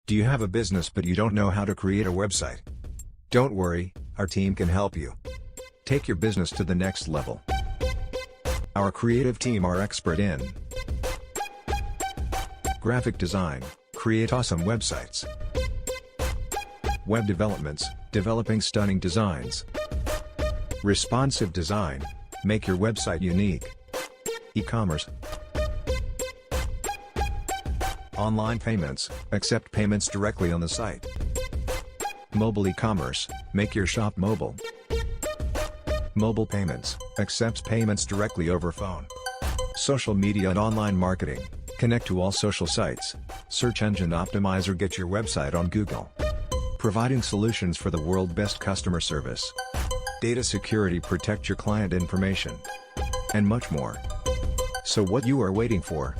Do you have a business but you don't know how to create a website? Don't worry, our team can help you. Take your business to the next level. Our creative team are expert in graphic design, create awesome websites. Web developments, developing stunning designs. Responsive design, make your website unique. E-commerce. Online payments, accept payments directly on the site. Mobile e-commerce, make your shop mobile. Mobile payments, accepts payments directly over phone. Social media and online marketing, connect to all social sites. Search engine optimizer, get your website on Google. Providing solutions for the world's best customer service. Data security, protect your client information. And much more. So what you are waiting for?